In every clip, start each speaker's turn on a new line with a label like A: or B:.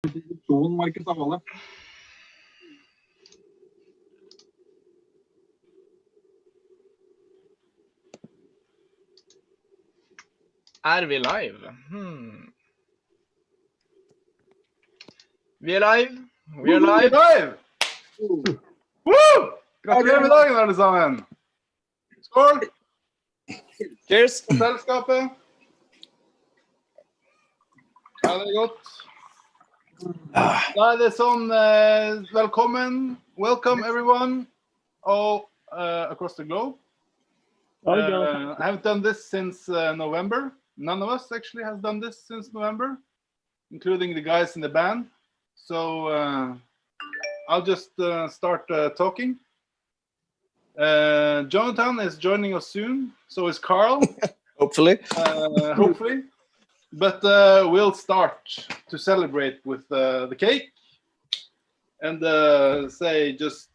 A: Markus av alle.
B: Er vi live? Vi er live. We are live.
C: Woo! Gratulerer med dagen, alle sammen. Skål!
B: Cheers.
C: På selskapet. Ja, det er godt. Da er det sånn, velkommen. Welcome everyone all across the globe. I haven't done this since November. None of us actually has done this since November, including the guys in the band. So I'll just start talking. Jonathan is joining us soon. So is Carl.
B: Hopefully.
C: Hopefully. But we'll start to celebrate with the cake and say just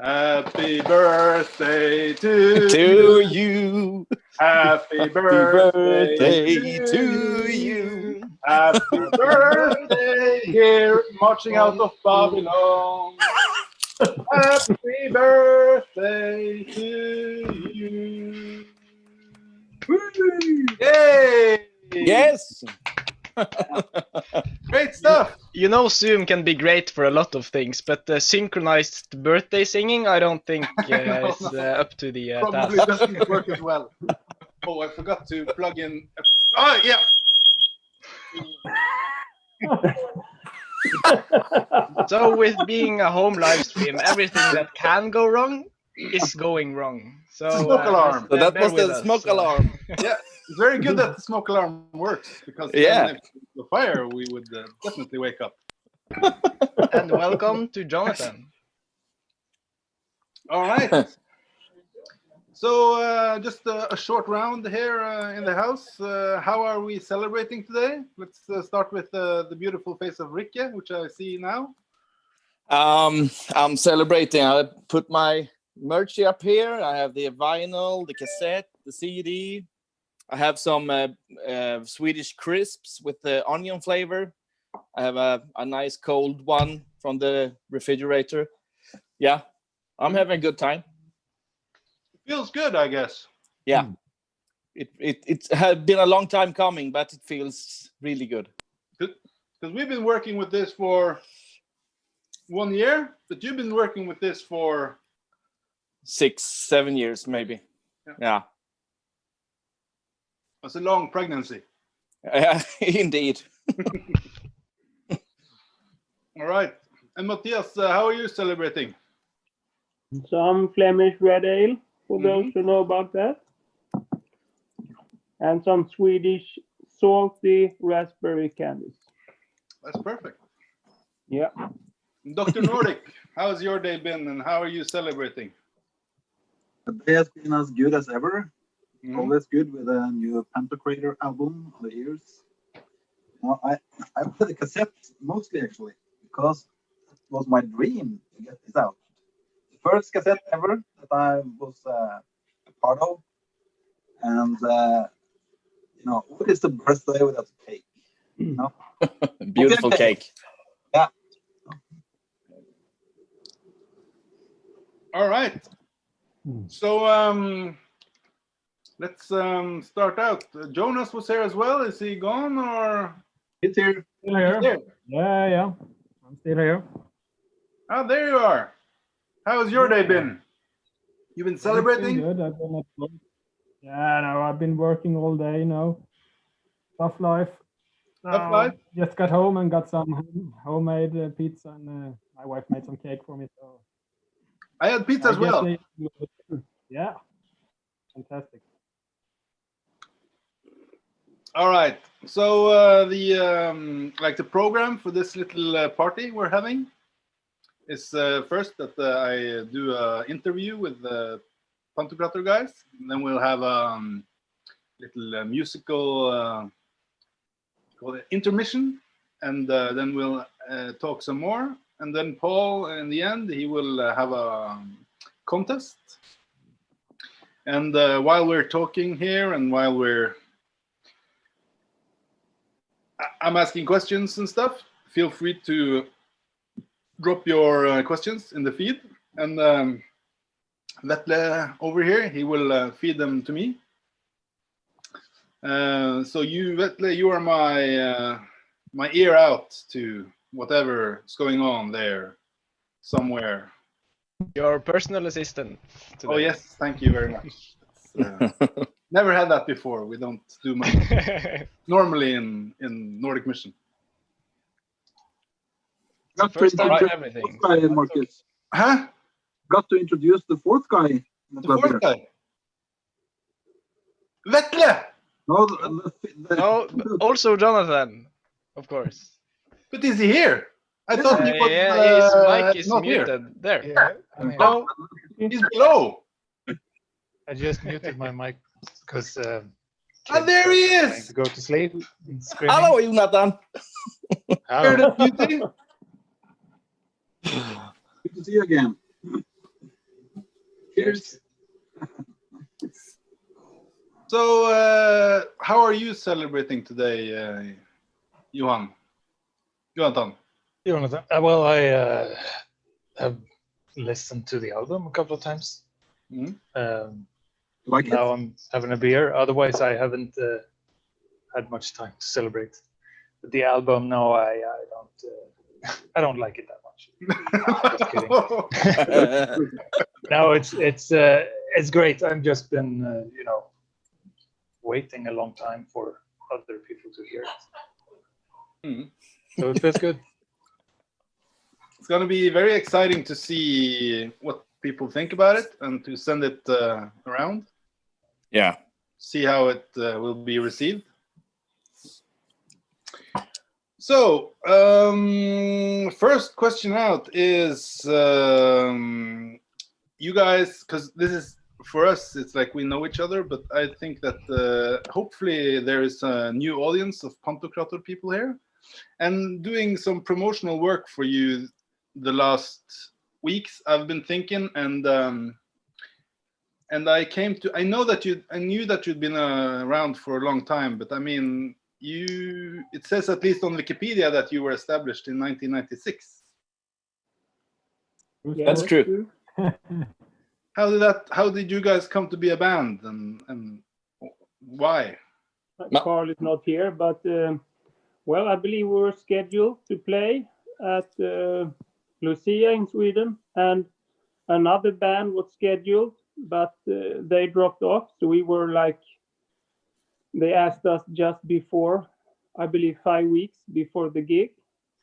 C: happy birthday to you. Happy birthday to you. Happy birthday here marching out of Babylon. Happy birthday to you. Yay!
B: Yes.
C: Great stuff.
B: You know, Zoom can be great for a lot of things, but synchronized birthday singing, I don't think is up to the
C: Probably
B: task.
C: doesn't work as well. Oh, I forgot to plug in. Oh, yeah.
B: So with being a home live stream, everything that can go wrong is going wrong. So
C: Smoke alarm.
D: So that
B: bear
D: was
B: with
D: the
B: us.
D: smoke alarm.
C: Yeah, it's very good that the smoke alarm works because
D: Yeah.
C: if the fire, we would definitely wake up.
B: And welcome to Jonathan.
C: All right. So just a short round here in the house. How are we celebrating today? Let's start with the beautiful face of Rikke, which I see now.
D: I'm celebrating. I put my merch up here. I have the vinyl, the cassette, the CD. I have some Swedish crisps with the onion flavor. I have a nice cold one from the refrigerator. Yeah, I'm having a good time.
C: Feels good, I guess.
D: Yeah, it has been a long time coming, but it feels really good.
C: Because we've been working with this for 1 year, but you've been working with this for
D: 6-7 years, maybe. Yeah.
C: It's a long pregnancy.
D: Indeed.
C: All right. And Matthias, how are you celebrating?
E: Some Flemish red ale, for those who know about that. And some Swedish salty raspberry candies.
C: That's perfect.
E: Yeah.
C: Dr. Nordic, how has your day been and how are you celebrating?
A: The day has been as good as ever. Always good with a new Pantokrator album on the ears. Well, I played the cassette mostly actually because it was my dream to get this out. The first cassette ever that I was a part of, and you know, what is the birthday without a cake? You know?
D: Beautiful cake.
A: Yeah.
C: All right. So let's start out. Jonas was here as well. Is he gone or?
A: It's here.
E: Still here.
C: There.
E: Yeah. I'm still here.
C: Oh, there you are. How has your day been? You've been celebrating?
E: Good. I've been at work. Yeah, no, I've been working all day, you know. Tough life.
C: Tough life?
E: Just got home and got some homemade pizza, and my wife made some cake for me. So
C: I had pizza as well.
E: Yeah. Fantastic.
C: All right. So the program for this little party we're having is first that I do an interview with the Pantokrator guys, and then we'll have a little musical called intermission, and then we'll talk some more, and then Paul in the end he will have a contest. And while we're talking here and while we're I'm asking questions and stuff, feel free to drop your questions in the feed, and Vetle over here, he will feed them to me. So you, Vetle, you are my ear out to whatever's going on there somewhere.
B: Your personal assistant today.
C: Oh yes, thank you very much. Never had that before. We don't do much normally in Nordic Mission.
A: Got to
B: First time
A: introduce
B: for everything.
A: the fourth guy, Marcus.
C: Huh?
A: Got to introduce the fourth guy.
C: The fourth guy. Vetle!
A: No,
B: No, also Jonathan, of course.
C: But is he here? I thought he was
B: his mic is
C: not
B: muted.
C: here.
B: There.
F: Yeah, I mean,
B: No.
C: He's below.
F: I just muted my mic because
C: there he is.
F: to go to sleep. And screaming.
D: Hello, Jonathan.
C: Heard
F: Hello.
C: it, beauty?
A: good to see you again. Cheers.
C: So, how are you celebrating today, Johan? Jonathan?
F: Jonathan. Well, I have listened to the album a couple of times.
C: Mhm.
A: Like it?
F: Now I'm having a beer. Otherwise, I haven't had much time to celebrate. But the album, no, I don't. I don't like it that much. Just kidding. No, it's great. I've just been waiting a long time for other people to hear it.
C: Mhm.
F: So it feels good.
C: It's going to be very exciting to see what people think about it and to send it around,
D: Yeah.
C: see how it will be received. So, first question out is you guys, because this is for us, it's like we know each other, but I think that hopefully there is a new audience of Pantokrator people here, and doing some promotional work for you the last weeks. I've been thinking, and I knew that you'd been around for a long time, but I mean, it says at least on Wikipedia that you were established in 1996.
D: That's true.
C: How did you guys come to be a band, and why?
E: Carl is not here, but well, I believe we were scheduled to play at Lucia in Sweden, and another band was scheduled, but they dropped off. So we were like, they asked us just before, I believe 5 weeks before the gig.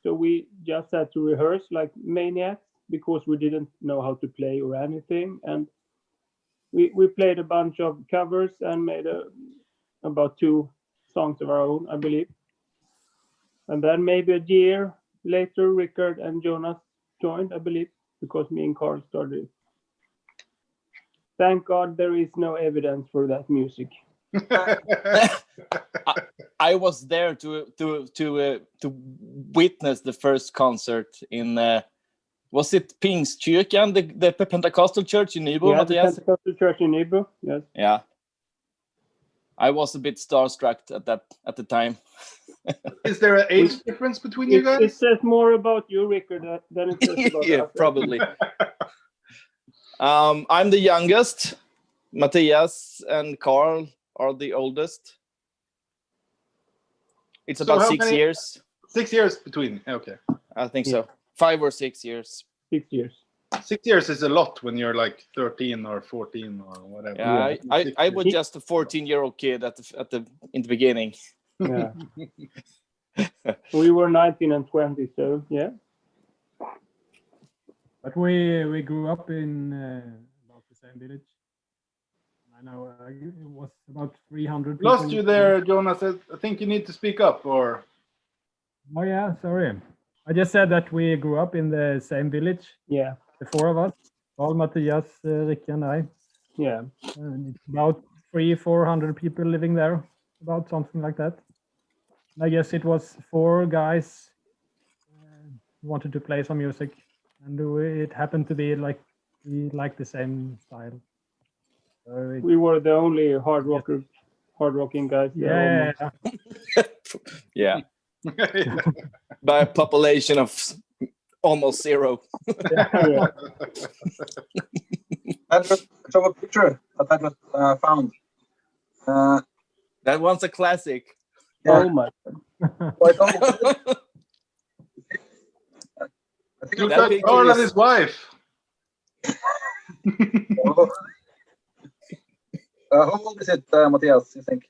E: So we just had to rehearse like maniacs because we didn't know how to play or anything. And we played a bunch of covers and made about 2 songs of our own, I believe. And then maybe a year later, Rickard and Jonas joined, I believe, because me and Carl started. Thank God there is no evidence for that music.
D: I was there to witness the first concert in was it Pingstkyrkan, the Pentecostal church in Nybro,
E: Yeah, the
D: Mattias?
E: Pentecostal church in Nybro, yes.
D: Yeah. I was a bit starstruck at the time.
C: Is there an age difference between you guys?
E: It says more about you, Rickard, than it says about
D: Yeah,
E: us.
D: probably. I'm the youngest. Mattias and Carl are the oldest. It's
C: So
D: about
C: how
D: 6
C: many-
D: years.
C: 6 years between. Okay.
D: I think so. 5 or 6 years.
E: 6 years.
C: 6 years is a lot when you're like 13 or 14 or whatever.
D: Yeah,
C: Yeah.
D: I was just a 14-year-old kid in the beginning.
E: Yeah. We were 19 and 20, so yeah.
G: But we grew up in about the same village. I know it was about 300 people.
C: Lost you there, Jonas. I think you need to speak up, or
G: Oh yeah, sorry. I just said that we grew up in the same village,
E: Yeah.
G: the 4 of us, Carl, Mattias, Ricky and I.
E: Yeah.
G: And it's about 300-400 people living there, about something like that. And I guess it was 4 guys who wanted to play some music, and it happened to be like we liked the same style. So
E: We were the only hard rocking guys. there
G: yeah,
E: almost.
D: Yeah. by a population of almost 0.
E: Yeah.
A: I just show a picture that I just found.
D: That one's a classic.
A: Yeah.
E: Oh my.
A: Quite old. I think
C: Look
D: That
C: like
D: picture
C: Carl and
D: is-
C: his wife.
A: how old is it, Matthias, you think?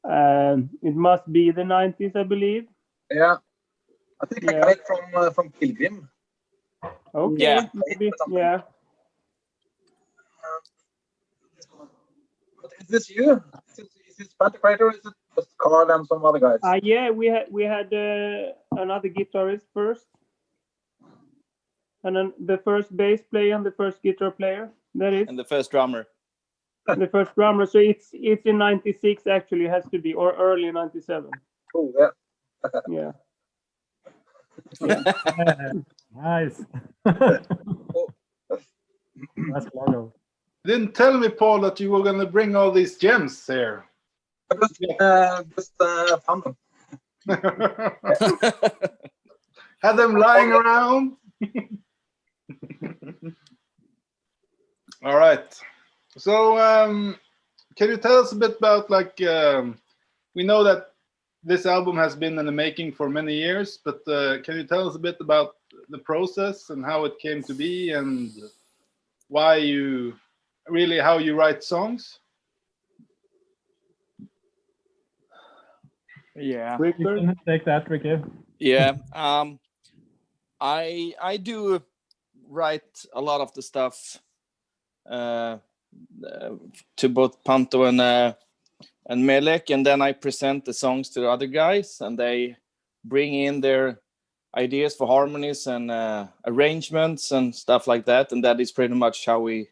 E: It must be the 90s, I believe.
A: Yeah. I think I got it from Pilgrim.
E: Okay,
D: Yeah.
E: maybe. Yeah.
A: But is this you? Is this Pantokrator, or is it just Carl and some other guys?
E: Yeah, we had another guitarist first, and then the first bass player and the first guitar player. That is
D: And the first drummer.
E: the first drummer. So it's in '96 actually, has to be, or early '97.
A: Cool, yeah.
E: Yeah.
G: Nice. That's logo.
C: Didn't tell me, Paul, that you were going to bring all these gems here.
A: I just found them.
C: Had them lying around. All right. So, can you tell us a bit about, like, we know that this album has been in the making for many years, but can you tell us a bit about the process and how it came to be and why you really, how you write songs?
D: Yeah.
G: You can take that, Ricky.
D: Yeah. I do write a lot of the stuff to both Panto and Melek, and then I present the songs to the other guys, and they bring in their ideas for harmonies and arrangements and stuff like that, and that is pretty much how we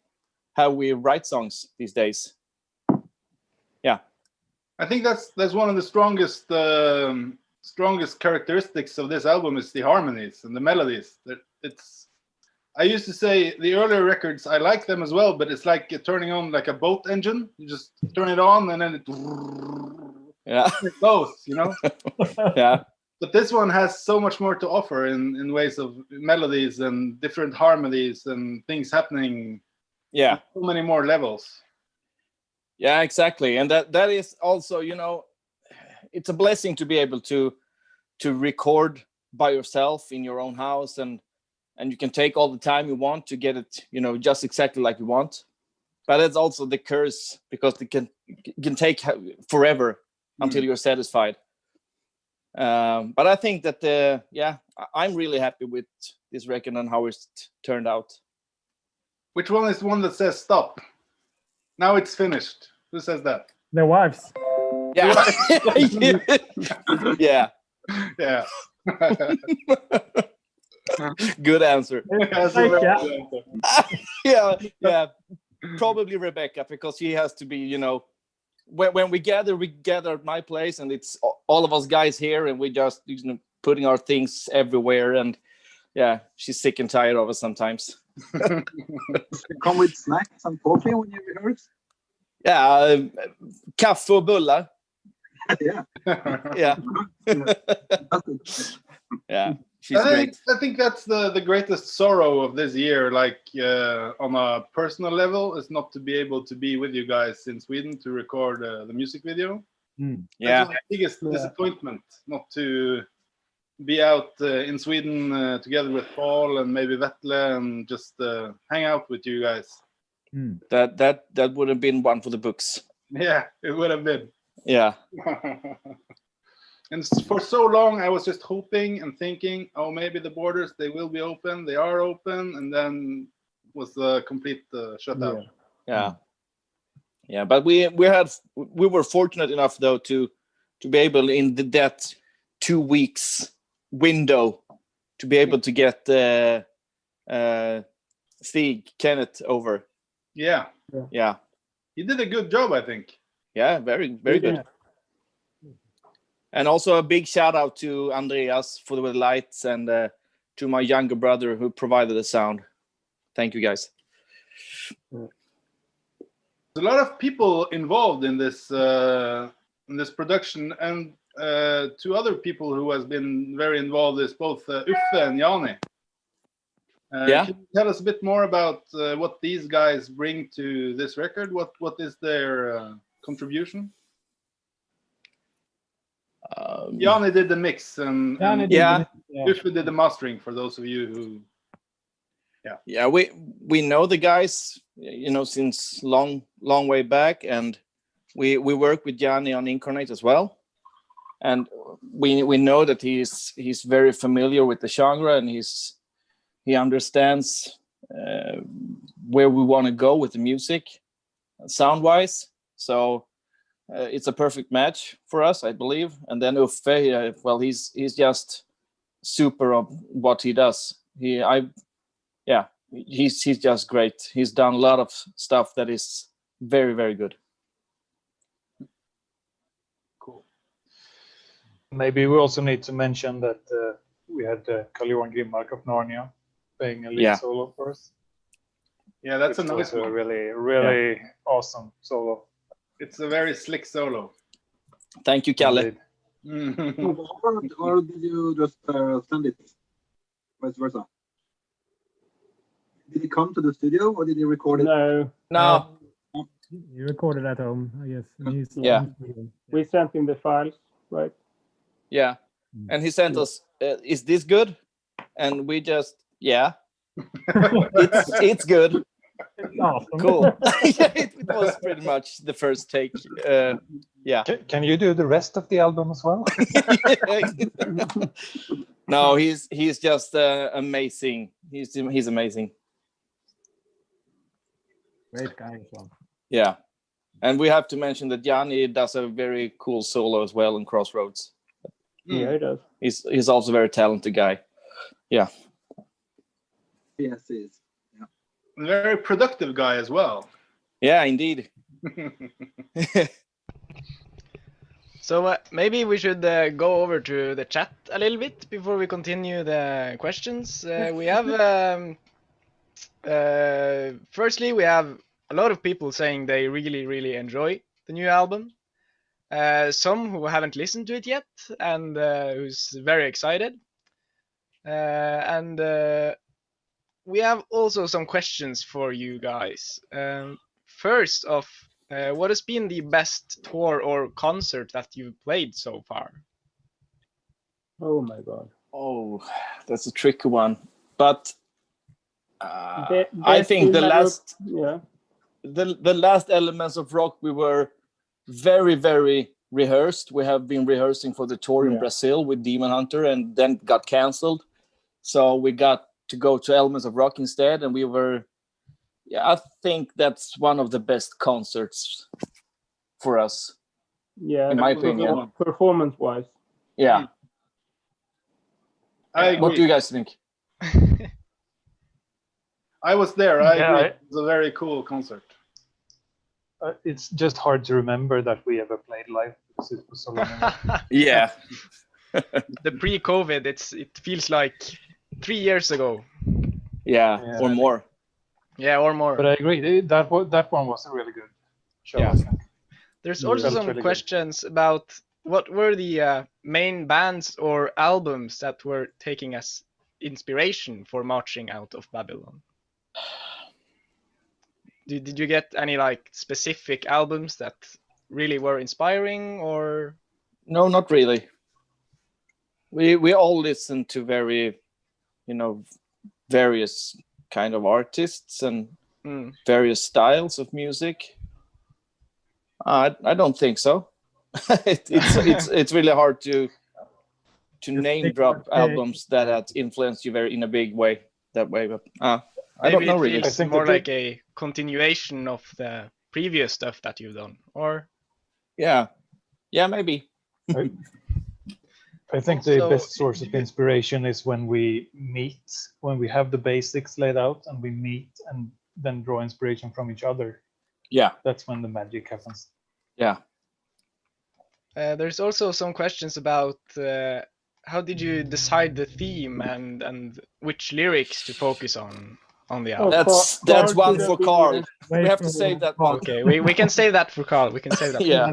D: write songs these days. Yeah.
C: I think that's one of the strongest characteristics of this album is the harmonies and the melodies. I used to say the earlier records, I like them as well, but it's like turning on like a boat engine. You just turn it on and then it goes, you know?
D: Yeah.
C: But this one has so much more to offer in ways of melodies and different harmonies and things happening.
D: Yeah.
C: On so many more levels.
D: Yeah, exactly. And that is also, you know, it's a blessing to be able to record by yourself in your own house, and you can take all the time you want to get it, you know, just exactly like you want. But it's also the curse, because it can take forever until you're satisfied. But I think that I'm really happy with this record and how it's turned out.
C: Which one is the one that says stop? Now it's finished. Who says that?
G: Their wives.
D: Yeah. Yeah.
C: Yeah.
D: Good answer.
C: That's a very
G: Yeah.
C: good answer.
D: Yeah. Probably Rebecca, because she has to be, you know, when we gather at my place, and it's all of us guys here, and we just, you know, putting our things everywhere, and yeah, she's sick and tired of us sometimes.
A: Come with snacks and coffee when you rehearse?
D: Yeah, kaffe och bullar.
A: Yeah.
D: Yeah. Yeah, she's great.
C: I think that's the greatest sorrow of this year, like on a personal level, is not to be able to be with you guys in Sweden to record the music video.
D: Yeah.
C: That's my biggest disappointment, not to be out in Sweden together with Paul and maybe Vetle and just hang out with you guys.
D: That would have been one for the books.
C: Yeah, it would have been.
D: Yeah.
C: And for so long, I was just hoping and thinking, oh, maybe the borders, they will be open. They are open. And then was a complete shutdown.
D: Yeah. Yeah. But we were fortunate enough, though, to be able in that 2 weeks window to be able to get Stig, Kenneth over.
C: Yeah.
D: Yeah.
C: You did a good job, I think.
D: Yeah. Very, very good. And also a big shout out to Andreas for the lights, and to my younger brother who provided the sound. Thank you, guys.
C: There's a lot of people involved in this production, and two other people who has been very involved is both Uffe and Jani.
D: Yeah.
C: Can you tell us a bit more about what these guys bring to this record? What is their contribution? Jani did the mix and
D: Yeah.
C: Uffe did the mastering, for those of you who...
D: Yeah, we know the guys, you know, since long way back, and we work with Jani on Incarnate as well, and we know that he's very familiar with the genre, and he understands where we want to go with the music, sound wise. So it's a perfect match for us, I believe. And then Uffe, well, he's just super of what he does. He's just great. He's done a lot of stuff that is very, very good.
C: Cool.
F: Maybe we also need to mention that we had Carl-Johan Grimmark of Narnia playing a lead solo for us.
C: Yeah, that's a
F: Which
C: nice
F: was
C: one.
F: a really awesome solo.
C: It's a very slick solo.
D: Thank you, Kalle.
F: Indeed.
A: Or did you just send it? Vice versa. Did he come to the studio or did he record it?
D: No.
G: You recorded at home, I guess. and he's-
D: Yeah.
E: We sent him the files, right?
D: Yeah, and he sent us, is this good? And we just, it's good.
G: Awesome.
D: Cool. Yeah, it was pretty much the first take. Yeah.
F: Can you do the rest of the album as well?
D: No, he's just amazing. He's amazing.
G: Great guy as well.
D: Yeah, and we have to mention that Jani does a very cool solo as well in Crossroads.
E: Yeah, he does.
D: He's also a very talented guy. Yeah.
A: Yes, he is. Yeah.
C: A very productive guy as well.
D: Yeah, indeed.
B: So maybe we should go over to the chat a little bit before we continue the questions. We have firstly, we have a lot of people saying they really enjoy the new album. Some who haven't listened to it yet and who's very excited. And we have also some questions for you guys. First off, what has been the best tour or concert that you've played so far?
E: Oh my God.
D: Oh, that's a tricky one. But I
E: Best
D: think the
E: in
D: last
E: Yeah.
D: the last Elements of Rock, we were very rehearsed. We have been rehearsing for the tour in Brazil with Demon Hunter, and then got canceled. So we got to go to Elements of Rock instead, and we were, I think that's one of the best concerts for us.
E: Yeah.
D: In my opinion.
E: Performance-wise.
D: Yeah.
C: I agree.
D: What do you guys think?
C: I was there. I agree.
F: Yeah,
C: It was a very cool concert.
F: It's just hard to remember that we ever played live because it was so long ago.
D: Yeah.
B: The pre-COVID, it feels like 3 years ago.
D: Yeah, or more.
B: Yeah, or more.
F: But I agree, that one was a really good show.
D: Yeah.
F: I think.
B: There's also
F: Felt
B: some
F: really good.
B: questions about what were the main bands or albums that were taking as inspiration for Marching Out of Babylon. Did you get any like specific albums that really were inspiring, or?
D: No, not really. We all listen to very, various kind of artists and various styles of music. I don't think so. It's really hard to name drop albums that had influenced you very in a big way that way. But I don't know
B: Maybe
D: really.
B: it feels more like a continuation of the previous stuff that you've done, or?
D: Yeah, maybe.
F: I think the best source of inspiration is when we meet, when we have the basics laid out and we meet and then draw inspiration from each other.
D: Yeah.
F: That's when the magic happens.
D: Yeah.
B: There's also some questions about how did you decide the theme and which lyrics to focus on the album?
D: That's one for Carl. We have to save that one.
B: Okay, we can save that for Carl. We can save that.
D: Yeah.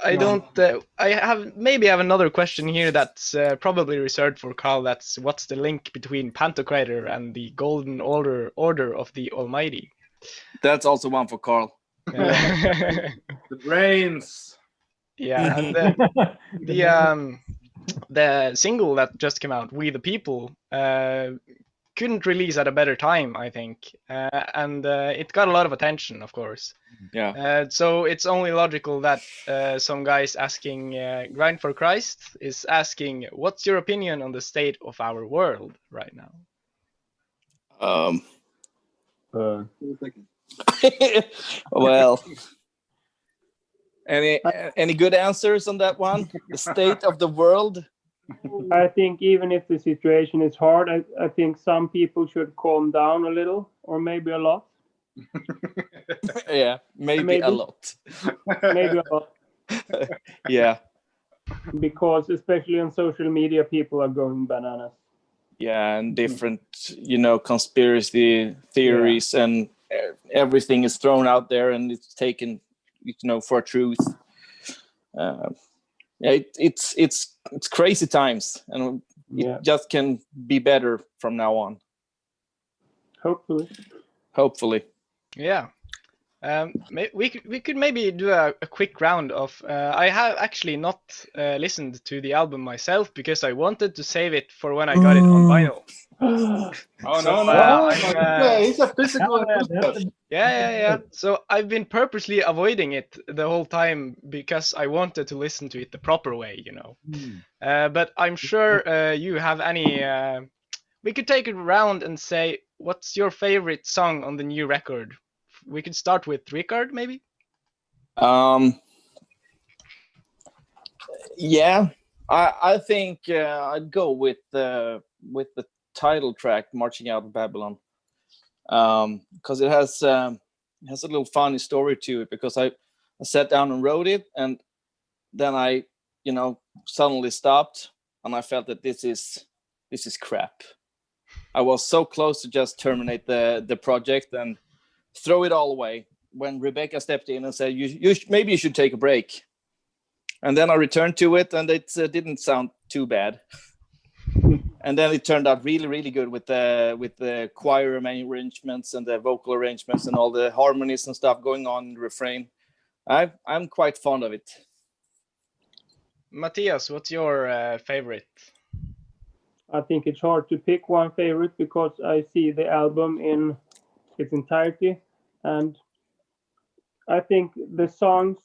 B: I don't. I have another question here that's probably reserved for Carl. That's what's the link between Pantokrator and the Golden Order of the Almighty?
D: That's also one for Carl.
C: The brains.
B: Yeah, and the single that just came out, "We the People," couldn't release at a better time, I think, and it got a lot of attention, of course.
D: Yeah.
B: So it's only logical that some guys asking Grind for Christ is asking, "What's your opinion on the state of our world right now?"
D: Well, any good answers on that one? The state of the world.
E: I think even if the situation is hard, I think some people should calm down a little, or maybe a lot.
D: Yeah, maybe a lot.
E: Maybe a lot.
D: Yeah.
E: Because especially on social media, people are going bananas.
D: Yeah, and different, conspiracy theories, and everything is thrown out there, and it's taken, for truth. It's crazy times, and it just can be better from now on. Hopefully.
B: Yeah. We could maybe do a quick round of. I have actually not listened to the album myself because I wanted to save it for when I got it on vinyl.
C: He's a physical enthusiast.
B: Yeah. So I've been purposely avoiding it the whole time because I wanted to listen to it the proper way, But I'm sure you have any. We could take it around and say, what's your favorite song on the new record? We could start with Richard, maybe.
D: Yeah, I think I'd go with the title track, "Marching Out of Babylon," because it has a little funny story to it. Because I sat down and wrote it, and then I suddenly stopped, and I felt that this is crap. I was so close to just terminate the project and throw it all away when Rebecca stepped in and said, maybe you should take a break. And then I returned to it, and it didn't sound too bad. And then it turned out really, really good with the choir arrangements and the vocal arrangements and all the harmonies and stuff going on in the refrain. I'm quite fond of it.
B: Matthias, what's your favorite?
E: I think it's hard to pick one favorite because I see the album in its entirety, and I think the songs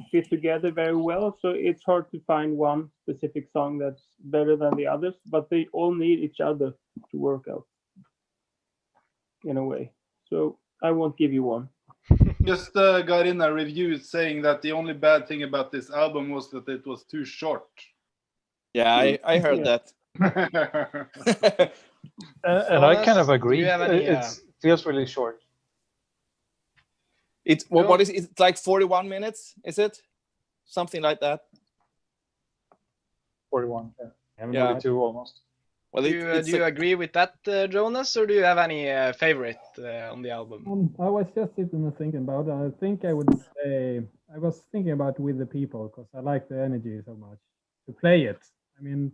E: fit together very well, so it's hard to find one specific song that's better than the others, but they all need each other to work out in a way. So I won't give you one.
C: Just got in a review saying that the only bad thing about this album was that it was too short.
D: Yeah, I heard that.
F: And I kind of agree.
B: It
F: feels really short.
D: It's what is it? It's like 41 minutes, is it? Something like that.
F: 41. Yeah. 42 almost.
D: Well,
B: do you agree with that, Jonas, or do you have any favorite on the album?
G: I was just sitting and thinking about it. I think I would say I was thinking about "With the People" because I like the energy so much to play it. I mean,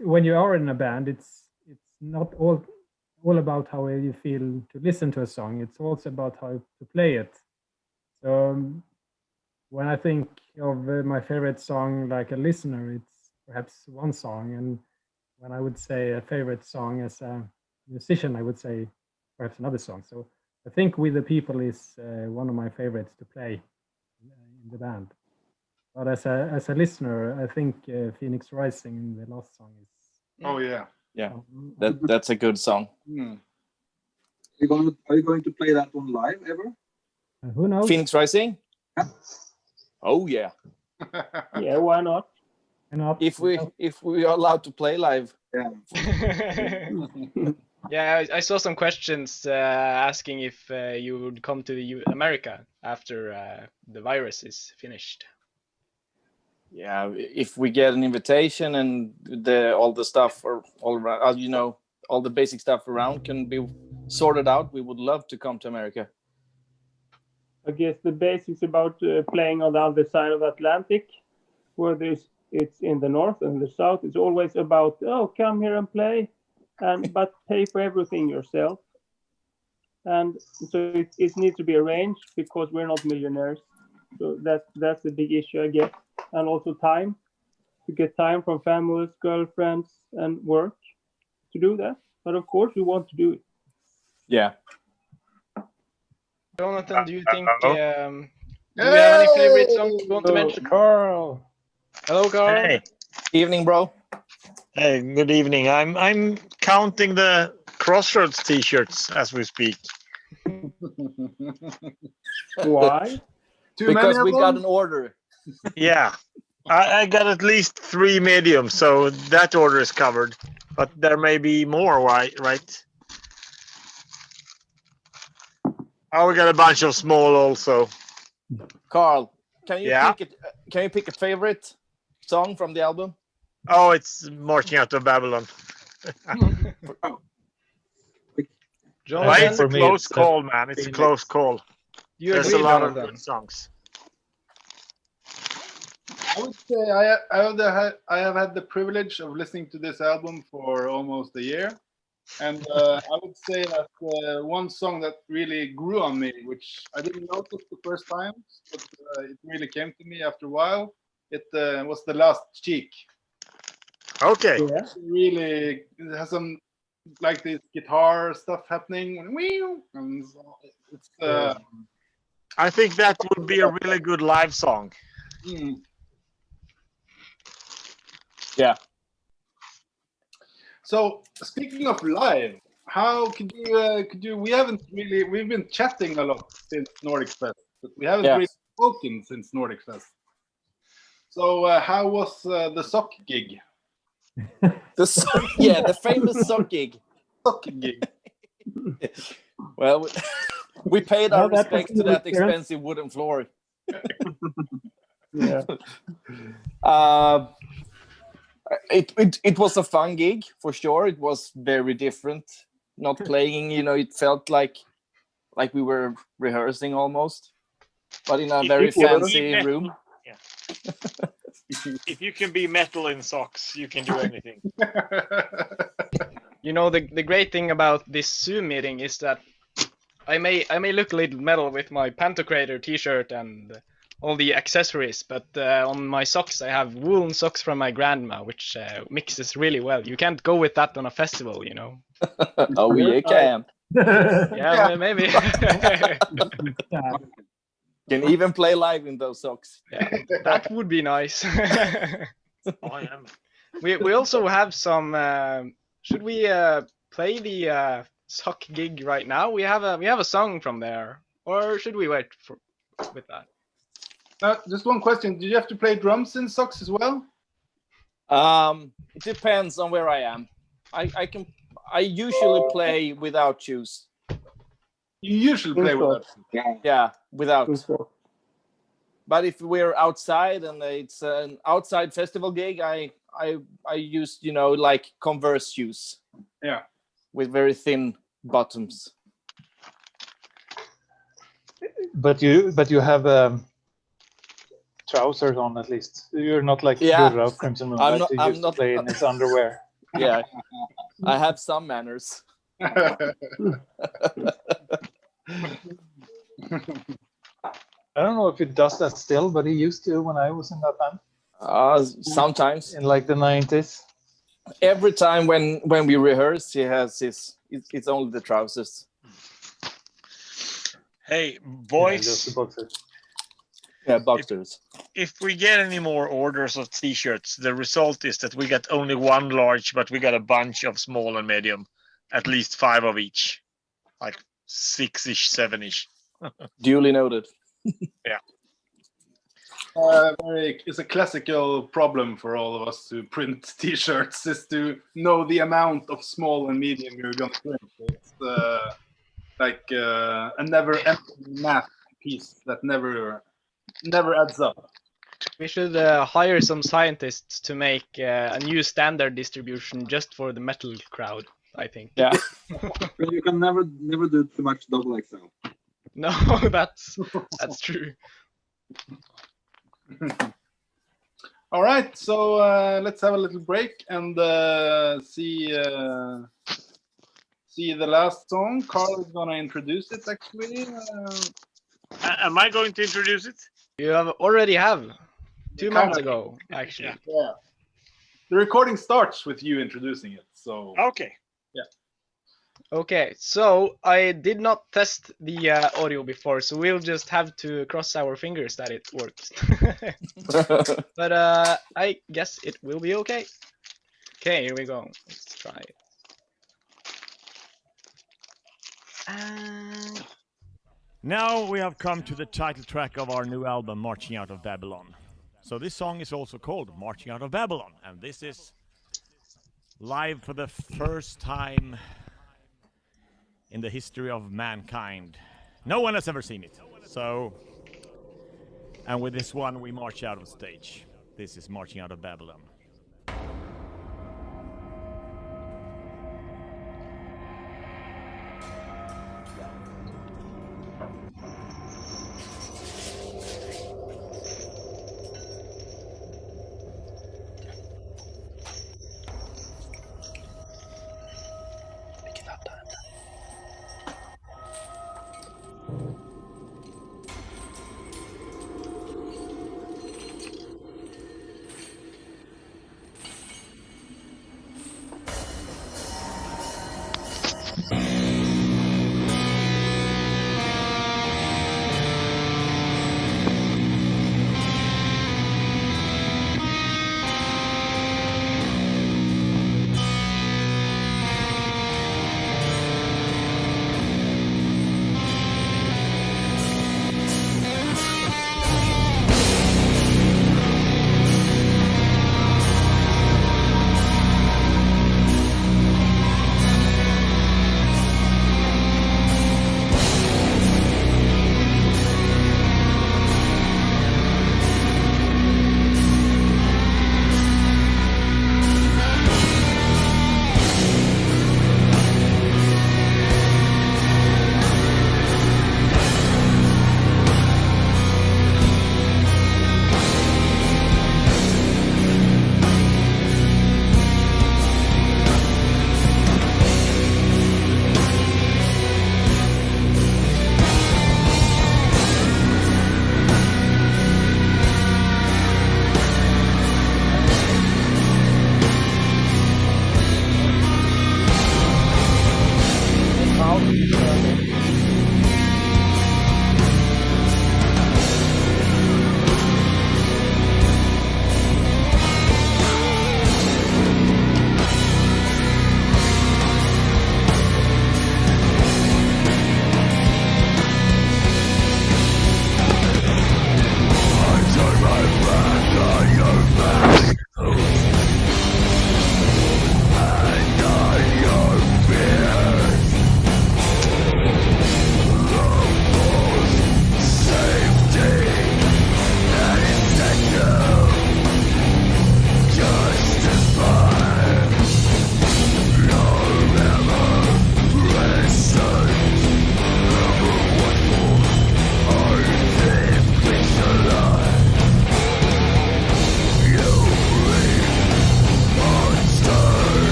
G: when you are in a band, it's not all about how you feel to listen to a song. It's also about how to play it. So when I think of my favorite song, like a listener, it's perhaps one song, and when I would say a favorite song as a musician, I would say perhaps another song. So I think "With the People" is one of my favorites to play in the band. But as a listener, I think "Phoenix Rising," the last song, is.
C: Oh yeah.
D: That's a good song.
A: Are you going to play that one live ever?
G: Who knows?
D: Phoenix Rising? Yeah. Oh yeah.
E: Yeah, why not?
D: If we are allowed to play live.
A: Yeah.
B: Yeah, I saw some questions asking if you would come to America after the virus is finished.
D: Yeah, if we get an invitation and all the stuff or all around, all the basic stuff around can be sorted out, we would love to come to America.
E: I guess the basics about playing on the other side of the Atlantic, where it's in the north and the south. It's always about, oh, come here and play, but pay for everything yourself. And so it needs to be arranged because we're not millionaires. So that's a big issue, I guess. And also time, to get time from families, girlfriends, and work to do that. But of course, we want to do it.
D: Yeah.
B: Jonathan, do you think? Do you have any favorite songs you want to mention?
F: Carl.
B: Hello, Carl.
H: Hey,
D: Evening, bro.
H: hey, good evening. I'm counting the Crossroads T-shirts as we speak.
E: Why?
D: Because we got an order.
H: Yeah, I got at least 3 mediums, so that order is covered. But there may be more, right? Oh, we got a bunch of small also.
D: Carl, can you
H: Yeah?
D: pick a favorite song from the album?
H: Oh, it's Marching Out of Babylon.
B: Jonathan,
H: Right? It's a
F: For me,
H: close
F: it's
H: call, man. It's a close call.
B: you
H: There's
B: agree,
H: a lot of
B: Jonathan?
H: good songs.
C: I would say I have had the privilege of listening to this album for almost a year. And I would say that one song that really grew on me, which I didn't notice the first time, but it really came to me after a while, it was The Last Cheek.
H: Okay.
E: Yeah.
C: Really, it has some like this guitar stuff happening. And it's
H: I think that would be a really good live song.
D: Yeah.
C: So speaking of live, how could you? We've been chatting a lot since Nordic Fest, but we haven't really spoken since Nordic Fest. So how was the sock gig?
D: The famous sock gig.
C: Sock gig.
D: Well, we paid our
G: Well, that was
D: respect to
G: the
D: that
G: experience.
D: expensive wooden floor.
E: Yeah.
D: It was a fun gig for sure. It was very different. Not playing, it felt like we were rehearsing almost, but in a very fancy room.
H: Yeah. If you can be metal in socks, you can do anything.
B: You know, the great thing about this Zoom meeting is that I may look a little metal with my Pantokrator t-shirt and all the accessories, but on my socks I have woolen socks from my grandma, which mixes really well. You can't go with that on a festival, you know.
D: Oh, you can.
B: Yeah, maybe.
D: Can even play live in those socks.
B: Yeah, that would be nice.
H: I am.
B: We also have some. Should we play the sock gig right now? We have a song from there, or should we wait with that?
C: Just one question: did you have to play drums in socks as well?
D: It depends on where I am. I usually play without shoes.
C: You usually play with that.
D: Yeah, without. But if we're outside and it's an outside festival gig, I use like Converse shoes.
C: Yeah.
D: With very thin bottoms.
F: But you have trousers on at least. You're not like Gurra of Crimson Moon. I'm not play in his underwear.
D: Yeah, I have some manners.
F: I don't know if he does that still, but he used to when I was in that band.
D: Sometimes
F: in like the 90s.
D: Every time when we rehearse, he has it's only the trousers.
H: Hey, boys.
D: Yeah, boxers.
H: If we get any more orders of t-shirts, the result is that we got only one large, but we got a bunch of small and medium, at least 5 of each, like 6-ish, 7-ish.
D: Duly noted.
H: Yeah.
C: It's a classical problem for all of us who print t-shirts is to know the amount of small and medium you're going to print. It's like a never-ending math piece that never adds up.
B: We should hire some scientists to make a new standard distribution just for the metal crowd, I think.
D: Yeah.
A: You can never do too much double XL.
B: No, that's true.
C: All right, so let's have a little break and see the last song. Carl is gonna introduce it actually.
H: Am I going to introduce it?
B: You already have 2
C: Kind
B: months
C: of.
B: ago, actually.
C: Yeah. The recording starts with you introducing it. So
H: Okay.
B: Okay, so I did not test the audio before, so we'll just have to cross our fingers that it works. But I guess it will be okay. Okay, here we go. Let's try it.
I: Now we have come to the title track of our new album, Marching Out of Babylon. So this song is also called Marching Out of Babylon, and this is live for the first time in the history of mankind. No one has ever seen it. So, and with this one we march out of stage. This is Marching Out of Babylon.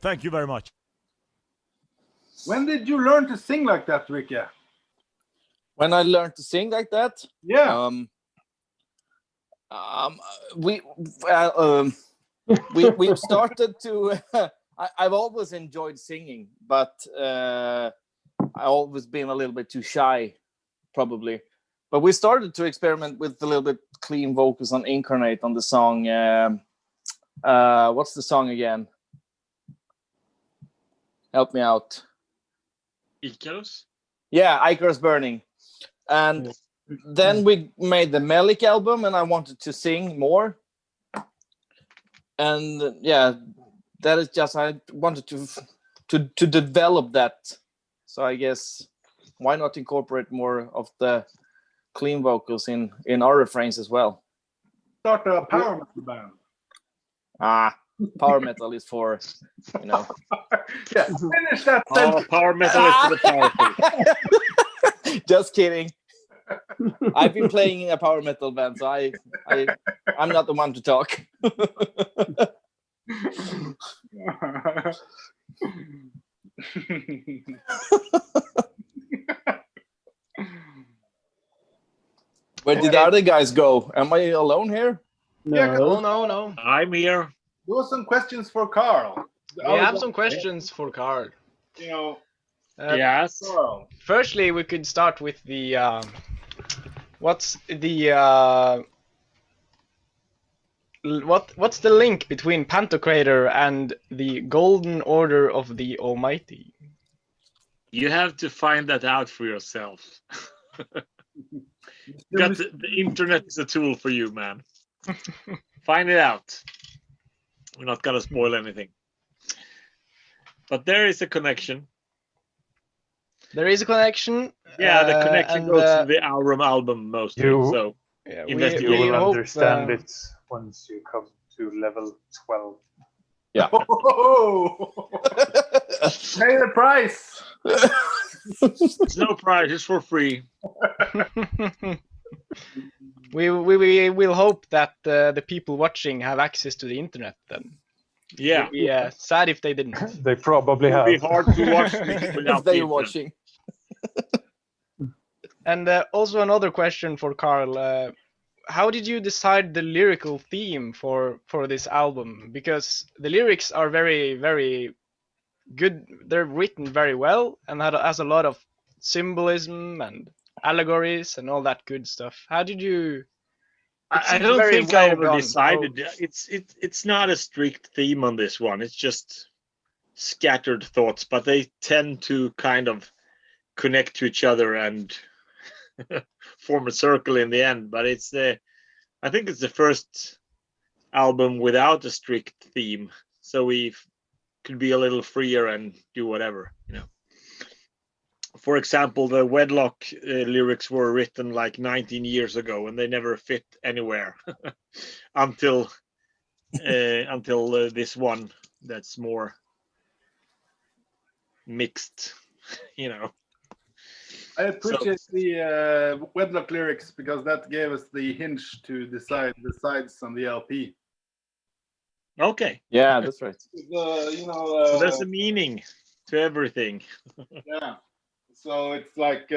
I: Thank you very much.
C: When did you learn to sing like that, Ricky?
D: When I learned to sing like that,
C: Yeah.
D: We've started to. I've always enjoyed singing, but I've always been a little bit too shy, probably. But we started to experiment with a little bit clean vocals on Incarnate on the song. What's the song again? Help me out.
H: Icarus?
D: Yeah, Icarus Burning. And then we made the Melik album, and I wanted to sing more. And yeah, that is just, I wanted to develop that. So I guess why not incorporate more of the clean vocals in our refrains as well?
C: Start a power metal band.
D: Power metal is for, you know.
C: Yeah, finish that
H: Oh,
C: sentence.
H: power metal is for the powerful.
D: Just kidding. I've been playing in a power metal band, so I'm not the one to talk. Where did the other guys go? Am I alone here?
B: No, no.
H: I'm here.
C: There were some questions for Carl.
B: We have some questions for Carl.
C: You know,
H: Yes.
C: Carl.
B: Firstly, we could start with the what's the what's the link between Pantokrator and the Golden Order of the Almighty?
H: You have to find that out for yourself. The internet is a tool for you, man. Find it out. We're not gonna spoil anything. But there is a connection.
B: There is a connection.
H: Yeah, the connection
B: and,
H: goes to the Aurum album mostly. So
B: yeah,
H: investigate.
F: You will
B: hope,
F: understand it once you come to level 12.
D: Yeah.
C: Oh, pay the price.
H: It's no price, it's for free.
B: we will hope that the people watching have access to the internet then.
H: Yeah.
B: Yeah, sad if they didn't.
F: They probably
H: It'll
F: have.
H: be hard to watch this without
D: If they're
H: the internet.
D: watching.
B: And also another question for Carl. How did you decide the lyrical theme for this album? Because the lyrics are very, very good. They're written very well and has a lot of symbolism and allegories and all that good stuff. How did you?
H: I don't think I ever decided. It's not a strict theme on this one. It's just scattered thoughts, but they tend to kind of connect to each other and form a circle in the end. But I think it's the first album without a strict theme, so we could be a little freer and do whatever, you know. For example, the Wedlock lyrics were written like 19 years ago, and they never fit anywhere until this one that's more mixed, you know.
C: I appreciate the Wedlock lyrics because that gave us the hinge to decide the sides on the LP.
H: Okay.
D: Yeah, that's right.
H: So there's a meaning to everything.
C: Yeah. So it's like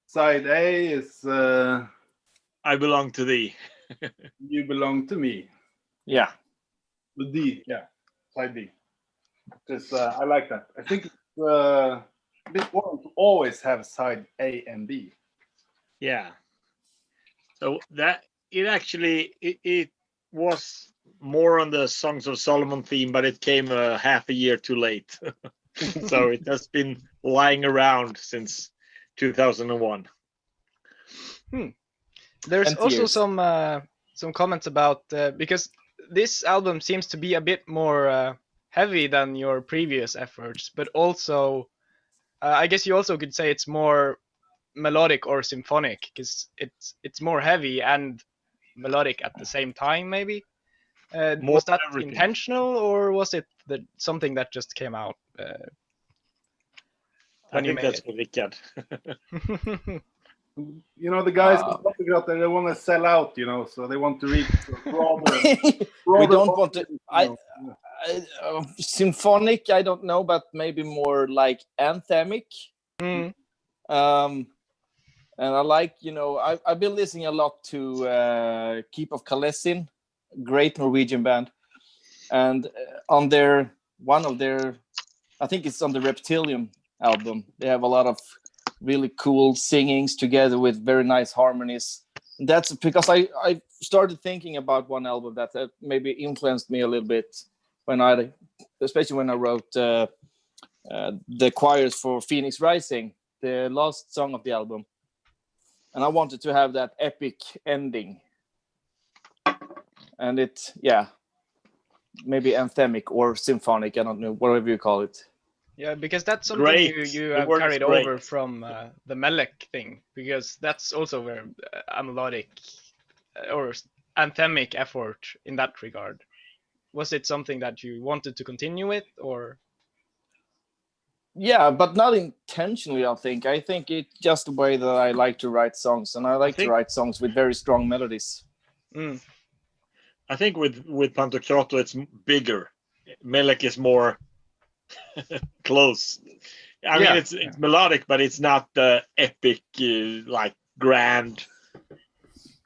C: side A is
H: I belong to thee.
C: You belong to me.
D: Yeah.
C: The D, yeah, side D. Because I like that. I think it's a bit boring to always have side A and B.
H: Yeah. So that it was more on the Songs of Solomon theme, but it came half a year too late. So it has been lying around since 2001.
B: There's
D: 20
B: also
D: years.
B: some comments about because this album seems to be a bit more heavy than your previous efforts, but also I guess you also could say it's more melodic or symphonic because it's more heavy and melodic at the same time. Maybe was that
H: everything.
B: intentional or was it something that just came out?
H: I think that's for Rickard.
C: You know, the guys they want to sell out, you know, so they want to reach broader
D: We don't want to. Symphonic, I don't know, but maybe more like anthemic.
B: Mm.
D: And I like, I've been listening a lot to Keep of Kalessin, great Norwegian band. And on one of their, I think it's on the Reptilium album, they have a lot of really cool singings together with very nice harmonies. That's because I started thinking about one album that maybe influenced me a little bit especially when I wrote the choirs for Phoenix Rising, the last song of the album. And I wanted to have that epic ending. And maybe anthemic or symphonic, I don't know, whatever you call it.
B: Yeah, because that's something
H: Great.
B: you
H: The
B: have
H: word is
B: carried
H: great.
B: over from the Melek thing, because that's also where a melodic or anthemic effort in that regard. Was it something that you wanted to continue with, or?
D: Yeah, but not intentionally, I think. I think it's just the way that I like to write songs, and I like to write songs with very strong melodies.
B: Mm.
H: I think with Pantokrator it's bigger. Melek is more close. I mean, it's melodic, but it's not the epic, like grand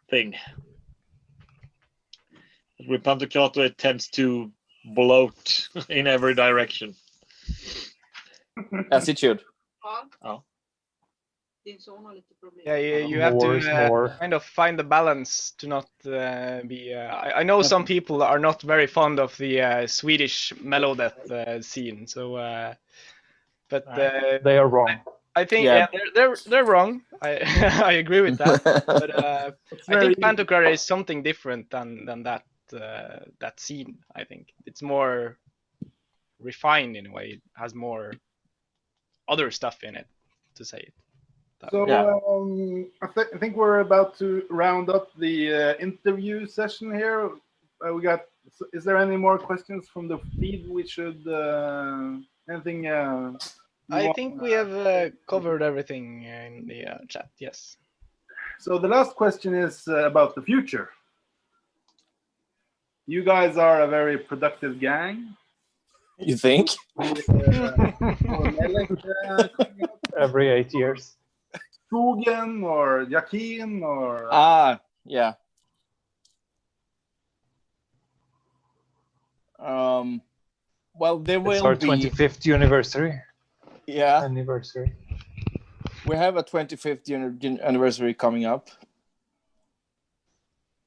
H: thing. With Pantokrator, it tends to bloat in every direction.
D: As it should.
H: Oh.
B: Yeah, you have to kind of find the balance to not be. I know some people are not very fond of the Swedish mellow death scene, so. But
F: they are wrong.
B: I think they're wrong. I agree with that. But I think Pantokrator is something different than that scene. I think it's more refined in a way. It has more other stuff in it, to say it.
C: So I think we're about to round up the interview session here. Is there any more questions from the feed? We should anything?
B: I think we have covered everything in the chat. Yes.
C: So the last question is about the future. You guys are a very productive gang.
D: You think?
F: Every 8 years.
C: Skogen or Jakin or
D: yeah. Well, there will
F: it's our
D: be
F: 25th anniversary.
D: Yeah.
F: Anniversary.
D: We have a 25th anniversary coming up.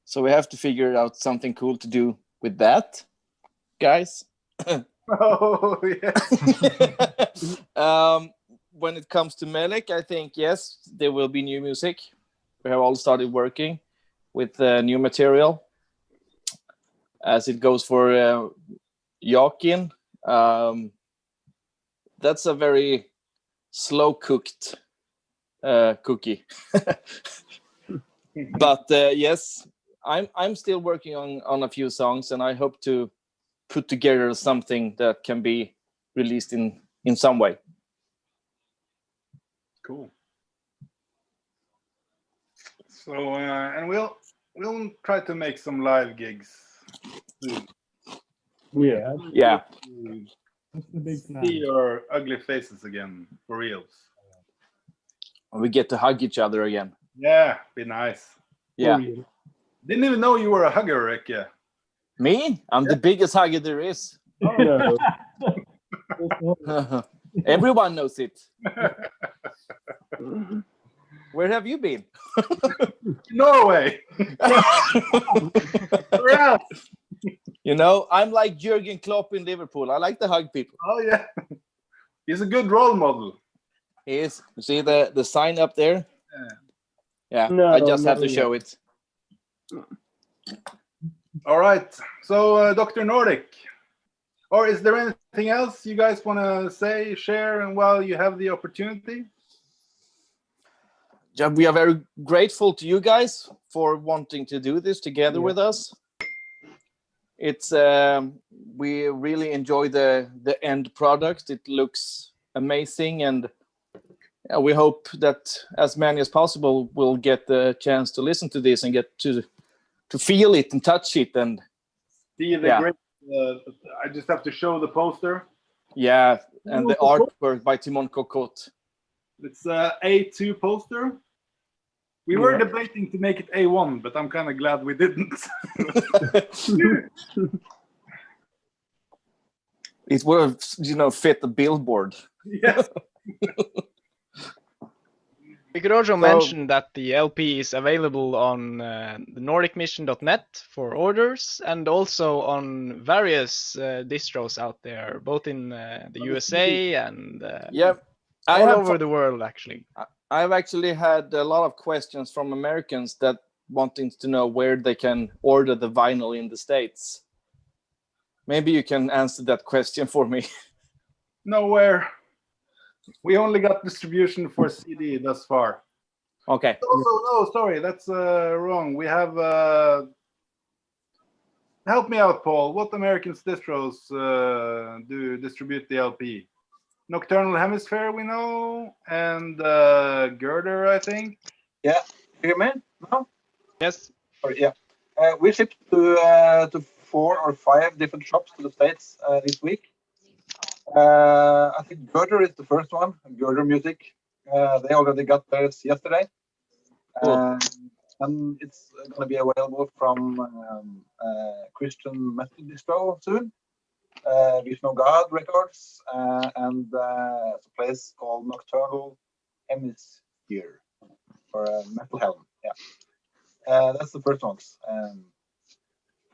D: So we have to figure out something cool to do with that, guys.
C: Oh, yeah.
D: When it comes to Melek, I think, yes, there will be new music. We have all started working with new material. As it goes for Jakin, that's a very slow-cooked cookie. But yes, I'm still working on a few songs, and I hope to put together something that can be released in some way.
C: Cool. So and we'll try to make some live gigs soon.
E: Yeah.
G: That's the big plan.
C: See your ugly faces again, for reals.
D: We get to hug each other again.
C: Yeah, be nice.
D: Yeah.
C: Didn't even know you were a hugger, Rick. Yeah.
D: Me? I'm the biggest hugger there is.
E: No.
D: Everyone knows it. Where have you been?
C: Norway. Where else?
D: You know, I'm like Jurgen Klopp in Liverpool. I like to hug people.
C: Oh yeah, he's a good role model.
D: He is. You see the sign up there? Yeah.
E: No,
D: I just have to show it.
C: All right. So, Dr. Nordic, or is there anything else you guys want to say, share, and while you have the opportunity?
D: Yeah, we are very grateful to you guys for wanting to do this together with us. It's we really enjoy the end product. It looks amazing, and we hope that as many as possible will get the chance to listen to this and get to feel it and touch it and
C: see the great I just have to show the poster.
D: Yeah, and the artwork by Timon Kokot.
C: It's a A2 poster. We were debating to make it A1, but I'm kind of glad we didn't.
D: It would have, fit the billboard.
C: Yes.
B: We could also mention that the LP is available on the NordicMission.net for orders, and also on various distros out there, both in the USA and all over the world, actually.
D: I've actually had a lot of questions from Americans that wanting to know where they can order the vinyl in the States. Maybe you can answer that question for me.
C: Nowhere. We only got distribution for CD thus far.
D: Okay.
C: No, sorry, that's wrong. We have. Help me out, Paul. What American distros do distribute the LP? Nocturnal Hemisphere, we know, and Girder, I think.
A: Yeah, you hear me? No?
B: Yes.
A: Sorry, yeah. We shipped to 4 or 5 different shops to the States this week. I think Girder is the first one, Girder Music. They already got theirs yesterday. And it's going to be available from Christian Metal Distro soon. Vision of God Records and a place called Nocturnal Hemisphere for Metal Helm. Yeah, that's the first ones.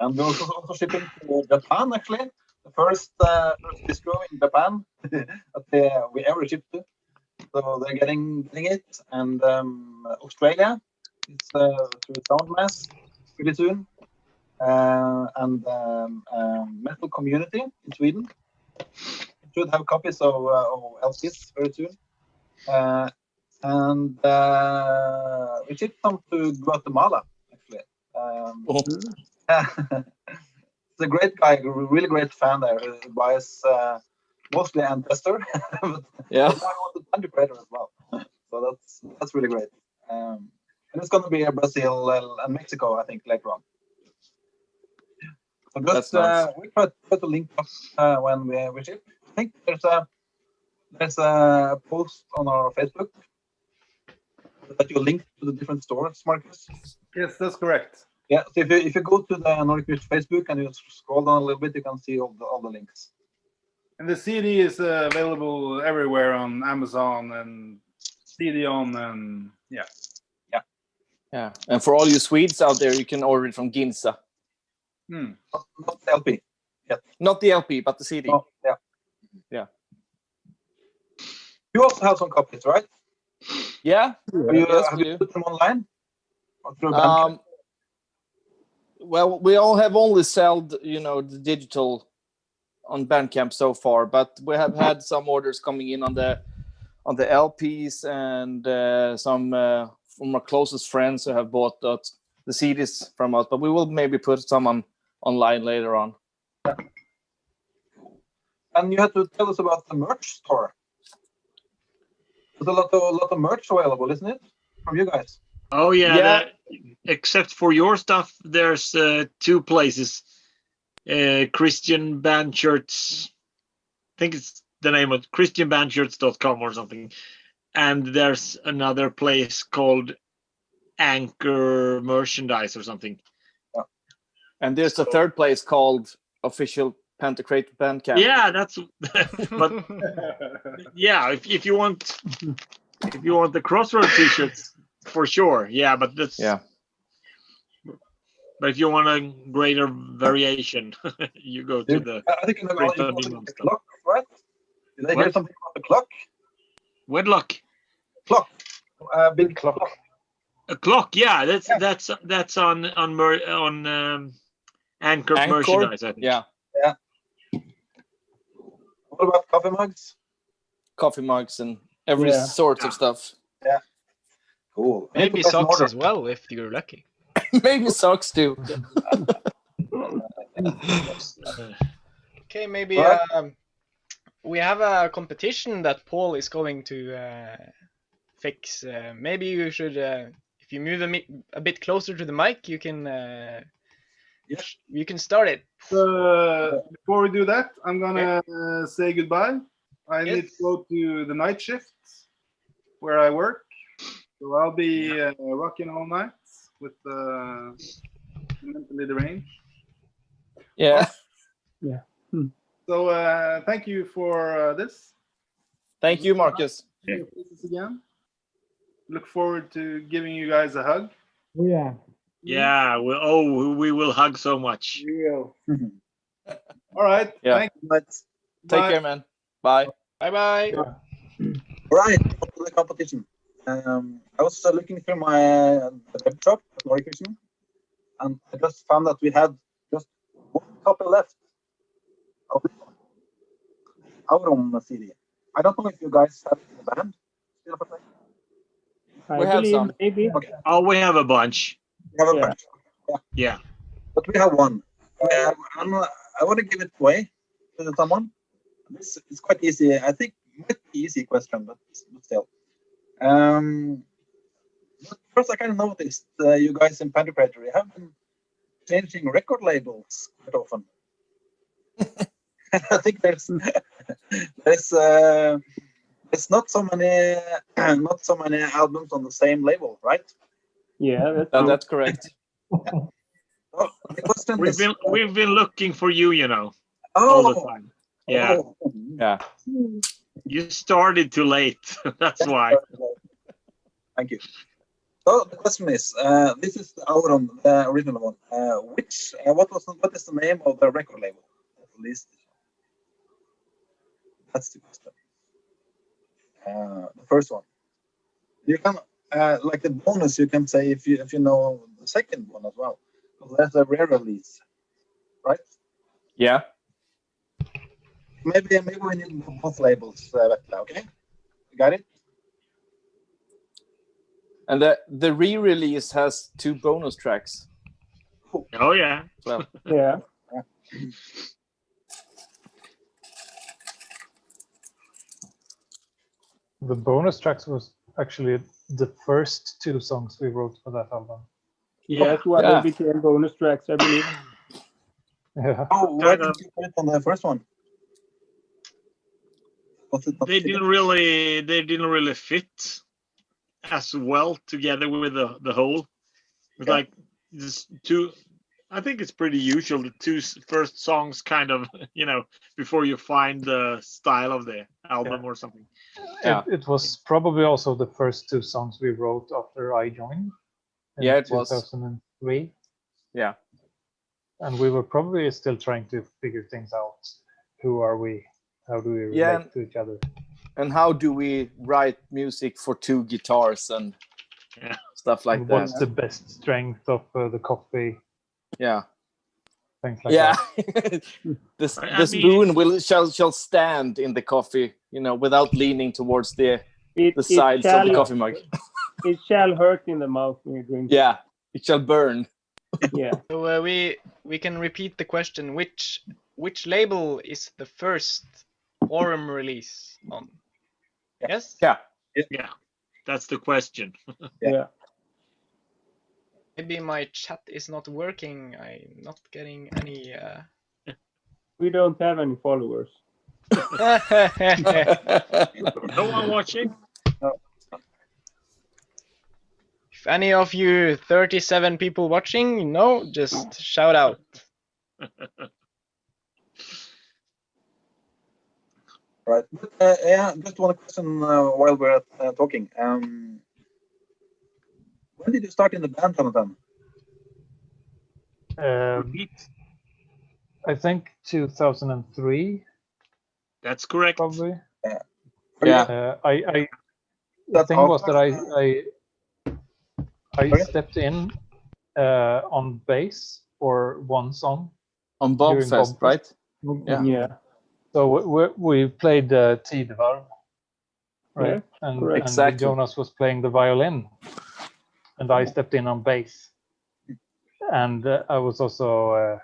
A: And we're also shipping to Japan, actually. The first distro in Japan that we ever shipped to. So they're getting it. And Australia is through Soundmass pretty soon. And Metal Community in Sweden should have copies of LPs very soon. And we shipped some to Guatemala, actually. It's a great guy, a really great fan there who buys mostly Ancestor, but I want the Pantokrator as well. So that's really great. And it's going to be Brazil and Mexico, I think, later on. So just, nice. We try to link up when we ship. I think there's a post on our Facebook that you link to the different stores, Marcus.
C: Yes, that's correct.
A: Yeah, so if you go to the Nordic Mission Facebook and you scroll down a little bit, you can see all the links.
C: And the CD is available everywhere on Amazon and CD-ON and
D: yeah. And for all you Swedes out there, you can order it from Ginza.
A: Not the LP. Yeah.
D: Not the LP, but the CD.
A: Oh, yeah. You also have some copies, right?
D: Yeah.
A: Have you put them online? Or through Bandcamp?
D: Well, we all have only sold, the digital on Bandcamp so far, but we have had some orders coming in on the LPs and some from our closest friends who have bought the CDs from us. But we will maybe put some online later on.
A: Yeah. And you had to tell us about the merch store. There's a lot of merch available, isn't it, from you guys?
H: Oh yeah. Except for your stuff, there's 2 places. Christian Band Shirts. I think it's the name of ChristianBandShirts.com or something. And there's another place called Anchor Merchandise or something.
D: Yeah. And there's a third place called Official Pantokrator Bandcamp.
H: Yeah, that's. But yeah, if you want the Crossroad T-shirts, for sure. Yeah, but that's.
D: Yeah.
H: But if you want a greater variation, you go to the.
A: I think you know about the clock, right? Did I hear something about the clock?
H: Wedlock.
A: Clock. Big clock.
H: A clock, yeah. That's on Anchor Merchandise, I think.
D: Yeah.
A: What about coffee mugs?
D: Coffee mugs and every sort of stuff.
A: Yeah. Cool.
B: Maybe socks as well if you're lucky.
D: Maybe socks too.
B: Okay, maybe we have a competition that Paul is going to fix. Maybe you should, if you move a bit closer to the mic, you can You can start it.
C: Before we do that, I'm gonna say goodbye. I need to go to the night shift where I work, so I'll be rocking all night with mentally deranged.
D: Yeah.
E: Yeah.
C: So thank you for this.
D: Thank you, Marcus.
C: Again. Look forward to giving you guys a hug.
G: Yeah.
H: Yeah. We will hug so much.
C: All right.
D: Yeah.
C: Thank you.
D: Take
C: Bye.
D: care, man. Bye.
B: Bye-bye.
A: Right, on to the competition. I was looking through my web shop at Nordic Mission, and I just found that we had just one copy left of our CD. I don't know if you guys have it in the band.
D: We have some.
E: Maybe.
A: Okay.
H: Oh, we have a bunch.
A: We have a
E: Yeah.
A: bunch.
H: Yeah.
A: But we have one. I want to give it away to someone. This is quite easy. I think it might be easy question, but still. First, I kind of noticed you guys in Pantokrator have been changing record labels quite often. I think there's not so many albums on the same label, right?
E: Yeah,
D: That's correct.
A: Oh, the question
H: We've
A: is,
H: been looking for you, all the time. Yeah.
A: Oh.
D: Yeah.
H: You started too late. That's why.
A: Thank you. So the question is, this is our the original one. What is the name of the record label? At least that's the question. The first one. You can like the bonus. You can say if you know the second one as well. Because that's a rare release, right?
D: Yeah.
A: Maybe we need both labels. Okay, you got it.
D: And the re-release has 2 bonus tracks.
H: Oh yeah.
D: Well.
E: Yeah.
F: The bonus tracks was actually the first 2 songs we wrote for that album.
E: Yeah, that's why
D: Yeah.
E: they became bonus tracks, I believe.
F: Yeah.
A: Oh, why didn't you put it on the first one? Was it not
H: They
A: fitting?
H: didn't really fit as well together with the whole. It's like just 2. I think it's pretty usual the 2 first songs kind of before you find the style of the album or something.
D: Yeah.
F: It was probably also the first 2 songs we wrote after I joined. In
D: Yeah, it was.
F: 2003.
D: Yeah.
F: And we were probably still trying to figure things out. Who are we? How do we relate to each other?
D: And how do we write music for 2 guitars and stuff like
F: What's
D: that?
F: the best strength of the coffee?
D: Yeah.
F: Things like
D: Yeah.
F: that.
D: the spoon shall stand in the coffee, without leaning towards the sides of the coffee mug.
E: It shall hurt in the mouth when you drink.
D: Yeah, it shall burn.
E: Yeah.
B: So we can repeat the question. Which label is the first Aurum release on? Yes?
D: Yeah.
H: Yeah. That's the question.
E: Yeah.
B: Maybe my chat is not working. I'm not getting any.
E: We don't have any followers.
H: No one watching?
B: If any of you 37 people watching, just shout out.
A: Right. Just one question while we're talking. When did you start in the band, Jonathan?
F: I think 2003.
H: That's correct.
F: Probably.
D: Yeah.
F: The thing was that I stepped in on bass for one song.
D: On Bobfest, right?
E: Yeah.
F: So we played Tidvarv, right?
E: Yeah,
F: and
D: exactly.
F: Jonas was playing the violin, and I stepped in on bass. And I was also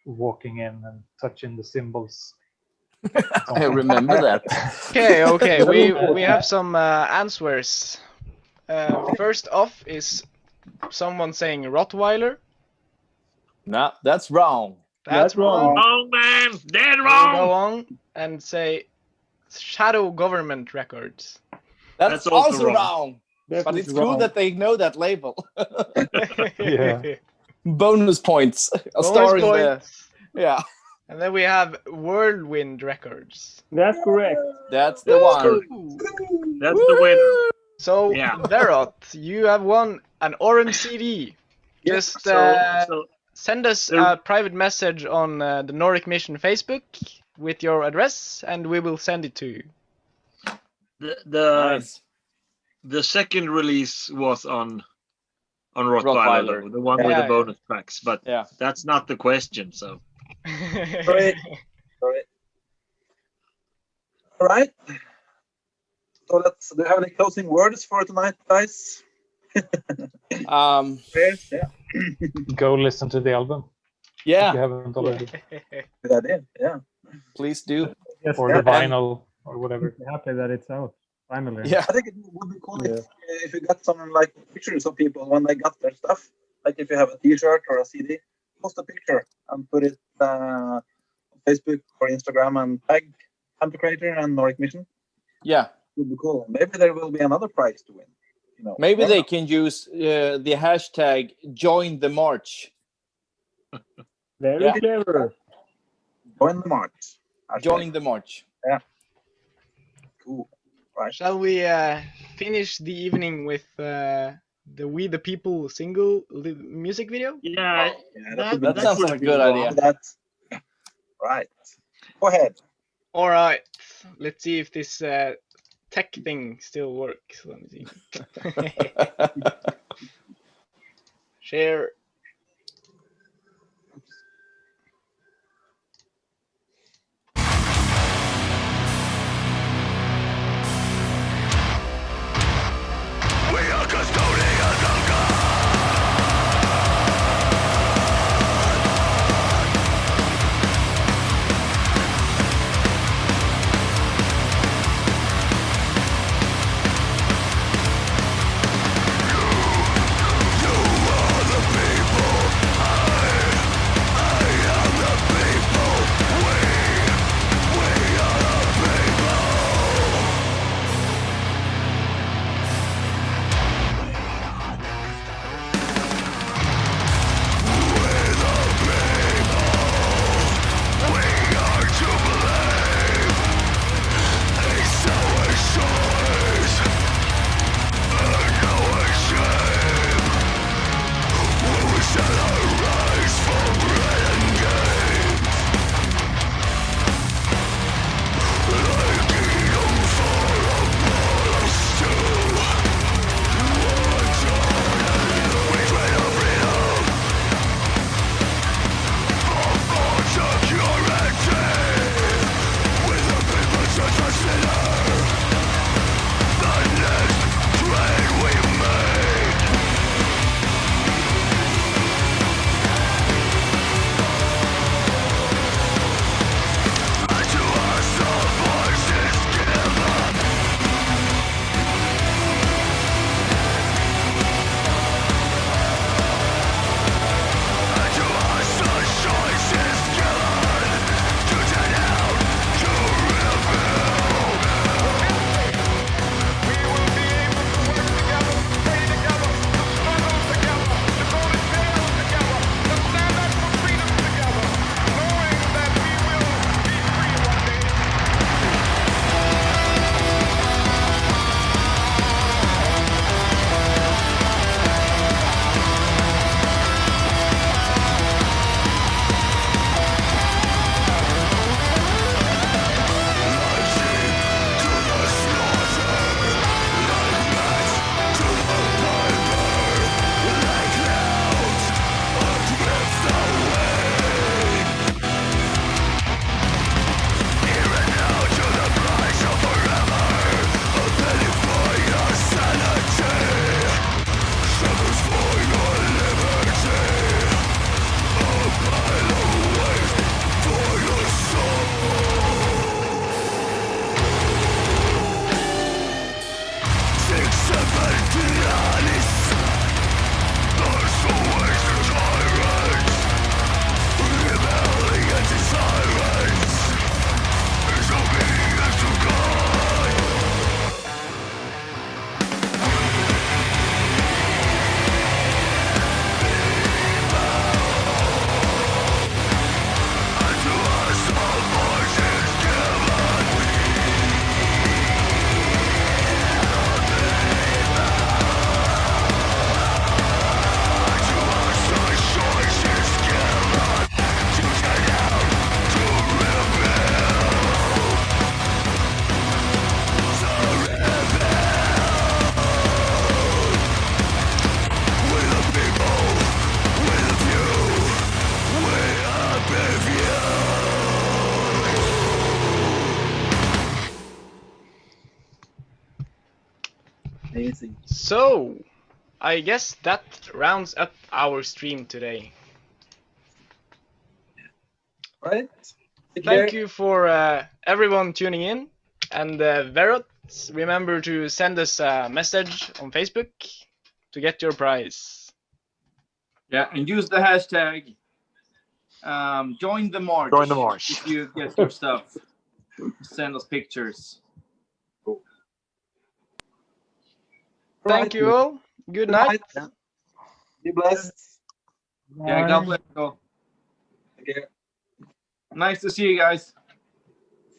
F: walking in and touching the cymbals.
D: I remember that.
B: Okay. We have some answers. First off is someone saying Rottweiler.
D: No, that's wrong.
B: That's wrong.
H: Wrong, man. Dead
B: We'll
H: wrong.
B: go on and say Shadow Government Records.
D: That's
H: also
D: also
H: wrong.
D: wrong. But
E: Definitely
D: it's cool
E: wrong.
D: that they know that label.
F: Yeah.
D: Bonus points. A
B: Bonus
D: star in the.
B: points.
D: Yeah,
B: And then we have Whirlwind Records.
E: That's correct.
D: that's the one.
H: That's the winner.
B: So,
H: Yeah.
B: Verot, you have won an orange CD. Just
H: So
B: send us
H: the-
B: a private message on the Nordic Mission Facebook with your address, and we will send it to you.
D: Nice.
H: the second release was on
D: Rottweiler.
H: Rottweiler, the one with
B: Yeah,
H: the bonus tracks, but
D: Yeah.
H: that's not the question. So
A: Sorry. All right. So do you have any closing words for tonight, guys? Yes, yeah.
F: Go listen to the album if you
D: Yeah,
F: haven't already,
A: Good idea. Yeah.
D: please do.
G: Yes,
F: or the vinyl or whatever.
G: happy that it's out finally.
D: Yeah.
A: I think it would be cool if you got some like pictures of people when they got their stuff. Like if you have a T-shirt or a CD, post a picture and put it on Facebook or Instagram and tag Pantokrator and Nordic Mission.
D: Yeah.
A: Would be cool. Maybe there will be another prize to win. You know.
D: Maybe they can use the hashtag join the march.
E: Very
D: Yeah.
E: clever.
A: Join the march.
D: Join the march.
A: Cool. Right.
B: Shall we finish the evening with the We the People single music video?
H: yeah,
D: That sounds like a good idea.
A: That's right. Go ahead.
B: All right. Let's see if this tech thing still works. Let me see. Share.
A: Amazing.
B: So, I guess that rounds up our stream today.
A: Right.
B: Thank you for everyone tuning in. And Verot, remember to send us a message on Facebook to get your prize.
D: Yeah, and use the hashtag join the march.
H: Join the march.
D: If you get your stuff, send us pictures.
B: Thank you all. Good night.
A: Be blessed.
D: Yeah, God bless you all.
A: Take care.
D: Nice to see you guys.